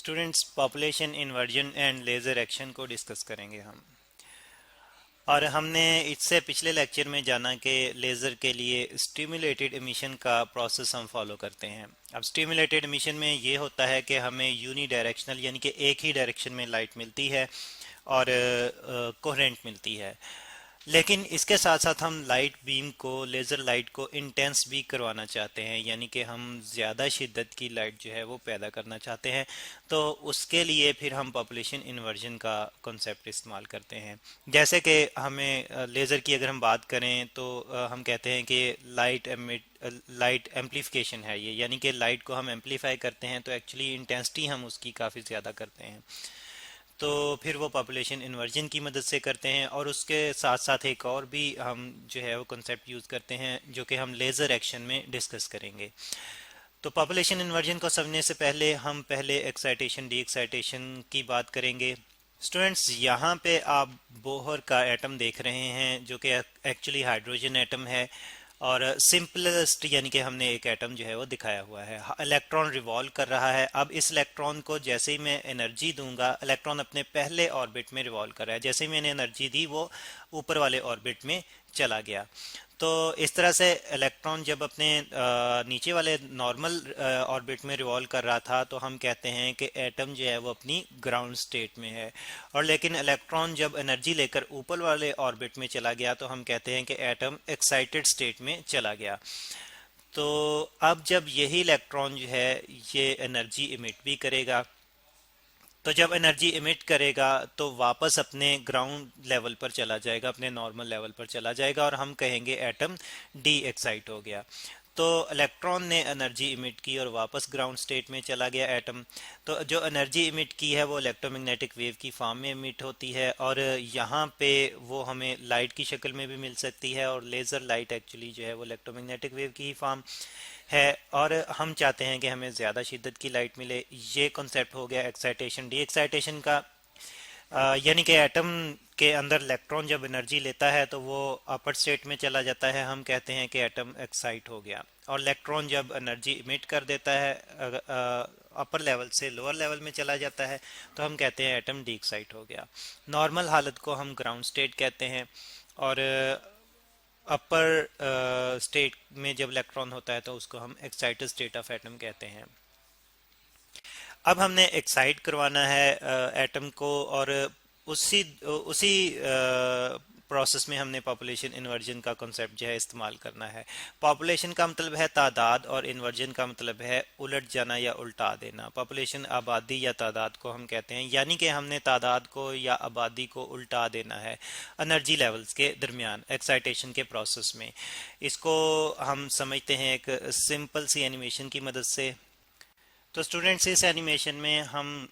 Students population inversion and laser action को discuss करेंगे हम। और हमने इससे पिछले लेक्चर में जाना कि लेज़र के लिए स्टिमुलेटेड एमिशन का प्रोसेस हम फॉलो करते हैं। अब स्टिमुलेटेड एमिशन में ये होता है कि हमें यूनी डायरेक्शनल यानी कि एक ही डायरेक्शन में लाइट मिलती है और कोहेरेंट मिलती है। लेकिन इसके साथ साथ हम लाइट बीम को लेज़र लाइट को इंटेंस भी करवाना चाहते हैं, यानी कि हम ज़्यादा शिद्दत की लाइट जो है वो पैदा करना चाहते हैं। तो उसके लिए फिर हम पॉपुलेशन इन्वर्जन का कॉन्सेप्ट इस्तेमाल करते हैं। जैसे कि हमें लेज़र की अगर हम बात करें तो हम कहते हैं कि लाइट एम्पलीफिकेशन है ये, यानी कि लाइट को हम एम्पलीफाई करते हैं तो एक्चुअली इंटेंसिटी हम उसकी काफ़ी ज़्यादा करते हैं। तो फिर वो पॉपुलेशन इन्वर्जन की मदद से करते हैं। और उसके साथ साथ एक और भी हम जो है वो कॉन्सेप्ट यूज़ करते हैं जो कि हम लेज़र एक्शन में डिस्कस करेंगे। तो पॉपुलेशन इन्वर्जन को समझने से पहले हम पहले एक्साइटेशन डी एक्साइटेशन की बात करेंगे। स्टूडेंट्स, यहाँ पे आप बोहर का एटम देख रहे हैं जो कि एक्चुअली हाइड्रोजन एटम है। और सिंपलेस्ट यानी कि हमने एक एटम जो है वो दिखाया हुआ है, इलेक्ट्रॉन रिवॉल्व कर रहा है। अब इस इलेक्ट्रॉन को जैसे ही मैं एनर्जी दूंगा, इलेक्ट्रॉन अपने पहले ऑर्बिट में रिवॉल्व कर रहा है। जैसे ही मैंने एनर्जी दी वो ऊपर वाले ऑर्बिट में चला गया। तो इस तरह से इलेक्ट्रॉन जब अपने नीचे वाले नॉर्मल ऑर्बिट में रिवॉल्व कर रहा था तो हम कहते हैं कि एटम जो है वो अपनी ग्राउंड स्टेट में है। और लेकिन इलेक्ट्रॉन जब एनर्जी लेकर ऊपर वाले ऑर्बिट में चला गया तो हम कहते हैं कि एटम एक्साइटेड स्टेट में चला गया। तो अब जब यही इलेक्ट्रॉन जो है ये एनर्जी इमिट भी करेगा, तो जब एनर्जी इमिट करेगा तो वापस अपने ग्राउंड लेवल पर चला जाएगा, अपने नॉर्मल लेवल पर चला जाएगा और हम कहेंगे एटम डी एक्साइट हो गया। तो इलेक्ट्रॉन ने एनर्जी इमिट की और वापस ग्राउंड स्टेट में चला गया एटम। तो जो एनर्जी इमिट की है वो इलेक्ट्रोमैग्नेटिक वेव की फॉर्म में इमिट होती है और यहाँ पे वो हमें लाइट की शक्ल में भी मिल सकती है। और लेज़र लाइट एक्चुअली जो है वो इलेक्ट्रोमैग्नेटिक वेव की ही फॉर्म है और हम चाहते हैं कि हमें ज़्यादा शिद्दत की लाइट मिले। ये कॉन्सेप्ट हो गया एक्साइटेशन डी एक्साइटेशन का। यानी कि एटम के अंदर इलेक्ट्रॉन जब एनर्जी लेता है तो वो अपर स्टेट में चला जाता है, हम कहते हैं कि एटम एक्साइट हो गया। और इलेक्ट्रॉन जब एनर्जी इमिट कर देता है अपर लेवल से लोअर लेवल में चला जाता है तो हम कहते हैं एटम डी एक्साइट हो गया। नॉर्मल हालत को हम ग्राउंड स्टेट कहते हैं। और अपर स्टेट में जब इलेक्ट्रॉन होता है तो उसको हम एक्साइटेड स्टेट ऑफ एटम कहते हैं। अब हमने एक्साइट करवाना है एटम को और उसी उसी प्रोसेस में हमने पॉपुलेशन इन्वर्जन का कॉन्सेप्ट जो है इस्तेमाल करना है। पॉपुलेशन का मतलब है तादाद और इन्वर्जन का मतलब है उलट जाना या उल्टा देना। पॉपुलेशन आबादी या तादाद को हम कहते हैं, यानी कि हमने तादाद को या आबादी को उल्टा देना है एनर्जी लेवल्स के दरमियान एक्साइटेशन के प्रोसेस में। इसको हम समझते हैं एक सिंपल सी एनिमेशन की मदद से। तो स्टूडेंट्स, इस एनिमेशन में हम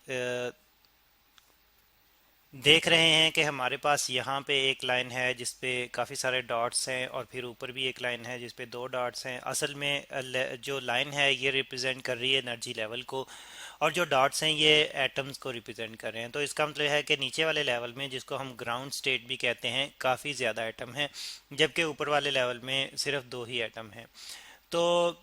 देख रहे हैं कि हमारे पास यहाँ पे एक लाइन है जिस पे काफ़ी सारे डॉट्स हैं और फिर ऊपर भी एक लाइन है जिस पे दो डॉट्स हैं। असल में जो लाइन है ये रिप्रेजेंट कर रही है एनर्जी लेवल को और जो डॉट्स हैं ये एटम्स को रिप्रेजेंट कर रहे हैं। तो इसका मतलब है कि नीचे वाले लेवल में, जिसको हम ग्राउंड स्टेट भी कहते हैं, काफ़ी ज़्यादा एटम हैं, जबकि ऊपर वाले लेवल में सिर्फ दो ही एटम हैं। तो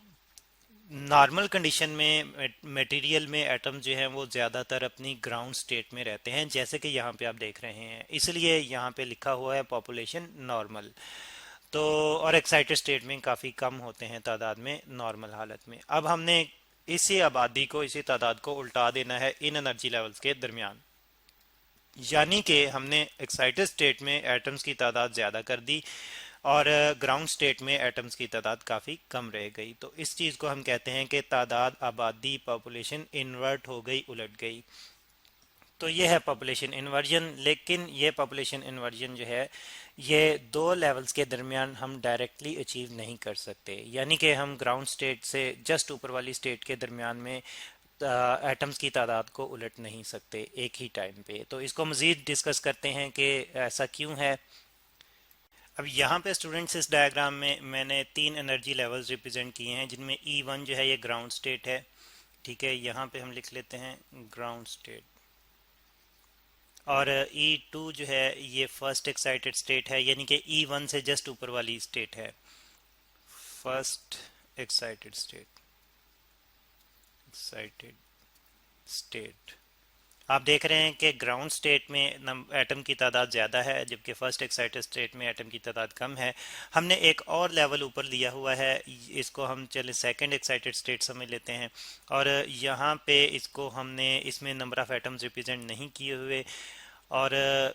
नॉर्मल कंडीशन में मटेरियल में एटम जो हैं वो ज़्यादातर अपनी ग्राउंड स्टेट में रहते हैं, जैसे कि यहाँ पे आप देख रहे हैं। इसलिए यहाँ पे लिखा हुआ है पॉपुलेशन नॉर्मल। तो और एक्साइटेड स्टेट में काफ़ी कम होते हैं तादाद में नॉर्मल हालत में। अब हमने इसी आबादी को, इसी तादाद को उल्टा देना है इन एनर्जी लेवल्स के दरमियान। यानी कि हमने एक्साइटेड स्टेट में एटम्स की तादाद ज़्यादा कर दी और ग्राउंड स्टेट में एटम्स की तादाद काफ़ी कम रह गई। तो इस चीज़ को हम कहते हैं कि तादाद आबादी पॉपुलेशन इन्वर्ट हो गई, उलट गई। तो ये है पॉपुलेशन इन्वर्जन। लेकिन ये पॉपुलेशन इन्वर्जन जो है ये दो लेवल्स के दरमियान हम डायरेक्टली अचीव नहीं कर सकते, यानी कि हम ग्राउंड स्टेट से जस्ट ऊपर वाली स्टेट के दरमियान में एटम्स की तादाद को उलट नहीं सकते एक ही टाइम पे। तो इसको मज़ीद डिस्कस करते हैं कि ऐसा क्यों है। अब यहाँ पे स्टूडेंट्स इस डायग्राम में मैंने तीन एनर्जी लेवल्स रिप्रेजेंट किए हैं, जिनमें E1 जो है ये ग्राउंड स्टेट है। ठीक है, यहाँ पे हम लिख लेते हैं ग्राउंड स्टेट। और E2 जो है ये फर्स्ट एक्साइटेड स्टेट है, यानी कि E1 से जस्ट ऊपर वाली स्टेट है, first excited state, excited state. आप देख रहे हैं कि ग्राउंड स्टेट में एटम की तादाद ज़्यादा है, जबकि फर्स्ट एक्साइटेड स्टेट में एटम की तादाद कम है। हमने एक और लेवल ऊपर लिया हुआ है, इसको हम चले सेकंड एक्साइटेड स्टेट समझ लेते हैं। और यहाँ पे इसको हमने इसमें नंबर ऑफ एटम्स रिप्रेजेंट नहीं किए हुए, और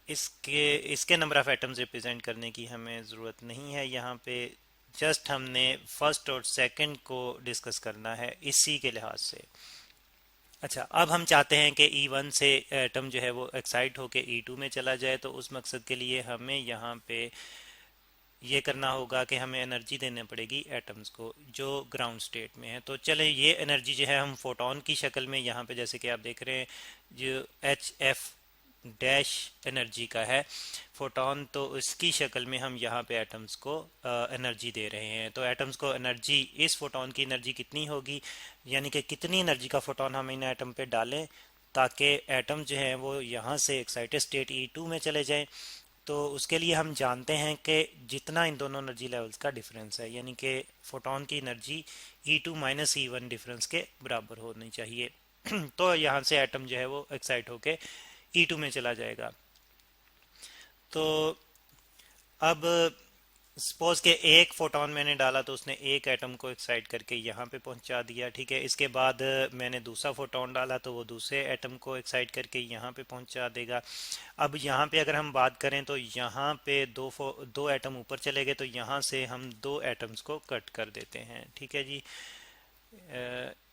इसके इसके नंबर ऑफ एटम्स रिप्रेजेंट करने की हमें ज़रूरत नहीं है। यहाँ पे जस्ट हमने फर्स्ट और सेकंड को डिस्कस करना है इसी के लिहाज से। अच्छा, अब हम चाहते हैं कि E1 से एटम जो है वो एक्साइट होके E2 में चला जाए, तो उस मकसद के लिए हमें यहाँ पे ये करना होगा कि हमें एनर्जी देनी पड़ेगी एटम्स को जो ग्राउंड स्टेट में है। तो चलें, ये एनर्जी जो है हम फोटोन की शक्ल में यहाँ पे जैसे कि आप देख रहे हैं जो HF डैश एनर्जी का है फोटोन, तो इसकी शक्ल में हम यहाँ पे एटम्स को एनर्जी दे रहे हैं। तो एटम्स को एनर्जी, इस फोटोन की एनर्जी कितनी होगी, यानी कि कितनी एनर्जी का फोटोन हम इन एटम पे डालें ताकि एटम जो है वो यहाँ से एक्साइटेड स्टेट E2 में चले जाएं। तो उसके लिए हम जानते हैं कि जितना इन दोनों एनर्जी लेवल्स का डिफरेंस है, यानी कि फोटोन की energy E2 minus E1 difference के बराबर होनी चाहिए। तो यहाँ से एटम जो है वो एक्साइट होके E2 में चला जाएगा। तो अब सपोज के एक फोटोन मैंने डाला तो उसने एक एटम को एक्साइट करके यहाँ पे पहुंचा दिया, ठीक है। इसके बाद मैंने दूसरा फोटोन डाला तो वो दूसरे एटम को एक्साइट करके यहाँ पे पहुंचा देगा। अब यहाँ पे अगर हम बात करें तो यहाँ पे दो एटम ऊपर चले गए, तो यहाँ से हम दो एटम्स को कट कर देते हैं, ठीक है जी।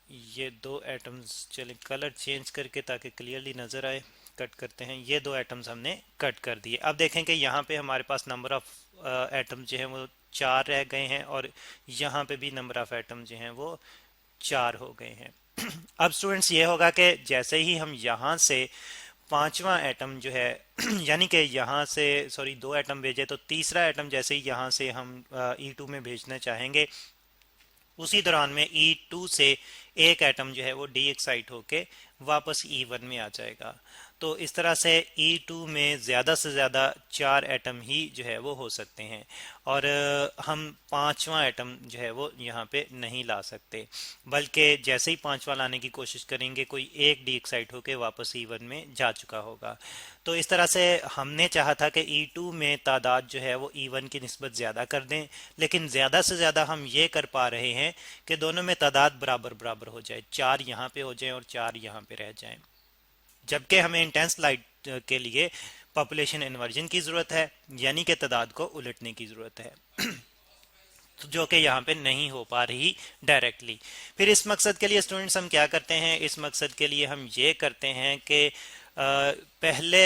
ये दो एटम्स, चले कलर चेंज करके ताकि क्लियरली नज़र आए, कट करते हैं। ये दो एटम्स हमने कट कर दिए। अब देखें कि यहाँ पे हमारे पास नंबर ऑफ एटम जो है वो 4 रह गए हैं, और यहाँ पे भी नंबर ऑफ एटम जो हैं वो 4 हो गए हैं। अब स्टूडेंट्स ये होगा कि जैसे ही हम यहाँ से पांचवा एटम जो है यानी कि यहाँ से सॉरी 2 एटम भेजे, तो तीसरा एटम जैसे ही यहाँ से हम E2 में भेजना चाहेंगे, उसी दौरान में E2 से एक एटम जो है वो डी एक्साइट होके वापस E1 में आ जाएगा। तो इस तरह से E2 में ज़्यादा से ज़्यादा 4 एटम ही जो है वो हो सकते हैं, और हम पांचवा एटम जो है वो यहाँ पे नहीं ला सकते, बल्कि जैसे ही पांचवा लाने की कोशिश करेंगे कोई एक डी एक्साइट होके वापस E1 में जा चुका होगा। तो इस तरह से हमने चाहा था कि E2 में तादाद जो है वो E1 की निस्बत ज़्यादा कर दें, लेकिन ज़्यादा से ज़्यादा हम ये कर पा रहे हैं कि दोनों में तादाद बराबर बराबर हो जाए, 4 यहाँ पे हो जाए और 4 यहाँ पे रह जाएं। जबकि हमें इंटेंस लाइट के लिए पॉपुलेशन इन्वर्जन की ज़रूरत है, यानी कि तादाद को उलटने की ज़रूरत है। तो जो कि यहाँ पे नहीं हो पा रही डायरेक्टली। फिर इस मकसद के लिए स्टूडेंट्स हम क्या करते हैं, इस मकसद के लिए हम ये करते हैं कि पहले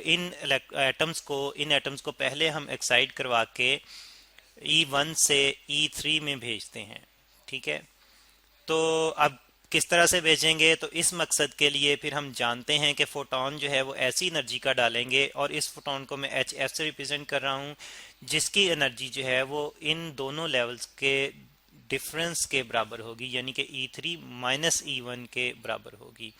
इन एटम्स को पहले हम एक्साइट करवा के E1 से E3 में भेजते हैं, ठीक है। तो अब किस तरह से भेजेंगे, तो इस मकसद के लिए फिर हम जानते हैं कि फोटोन जो है वो ऐसी एनर्जी का डालेंगे, और इस फोटोन को मैं HF से रिप्रेजेंट कर रहा हूँ, जिसकी एनर्जी जो है वो इन दोनों लेवल्स के डिफरेंस के बराबर होगी, यानी कि E3 माइनस E1 के बराबर होगी।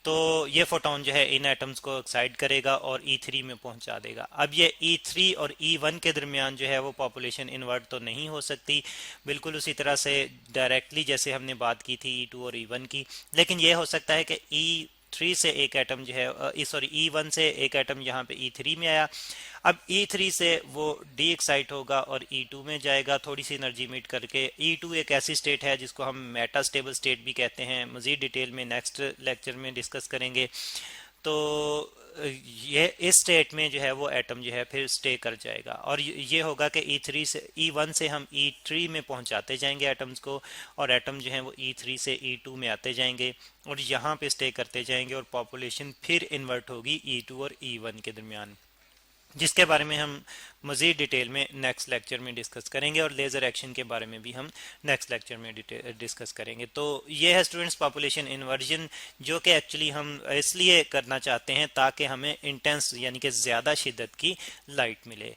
तो ये फोटोन जो है इन एटम्स को एक्साइट करेगा और E3 में पहुंचा देगा। अब ये E3 और E1 के दरमियान जो है वो पॉपुलेशन इन्वर्ट तो नहीं हो सकती, बिल्कुल उसी तरह से डायरेक्टली जैसे हमने बात की थी E2 और E1 की, लेकिन ये हो सकता है कि E3 से एक एटम जो है E1 से एक एटम यहाँ पे E3 में आया। अब E3 से वो डी एक्साइट होगा और E2 में जाएगा, थोड़ी सी एनर्जी मीट करके। E2 एक ऐसी स्टेट है जिसको हम मेटा स्टेबल स्टेट भी कहते हैं, मजीद डिटेल में नेक्स्ट लेक्चर में डिस्कस करेंगे। तो ये इस स्टेट में जो है वो एटम जो है फिर स्टे कर जाएगा, और ये होगा कि E1 से हम E3 में पहुंचाते जाएंगे एटम्स को, और एटम जो है वो E3 से E2 में आते जाएंगे और यहाँ पे स्टे करते जाएंगे, और पॉपुलेशन फिर इन्वर्ट होगी E2 और E1 के दरमियान, जिसके बारे में हम मज़ीद डिटेल में नेक्स्ट लेक्चर में डिस्कस करेंगे, और लेज़र एक्शन के बारे में भी हम नेक्स्ट लेक्चर में डिस्कस करेंगे। तो ये है स्टूडेंट्स पॉपुलेशन इन्वर्जन, जो कि एक्चुअली हम इसलिए करना चाहते हैं ताकि हमें इंटेंस यानी कि ज़्यादा शिद्दत की लाइट मिले।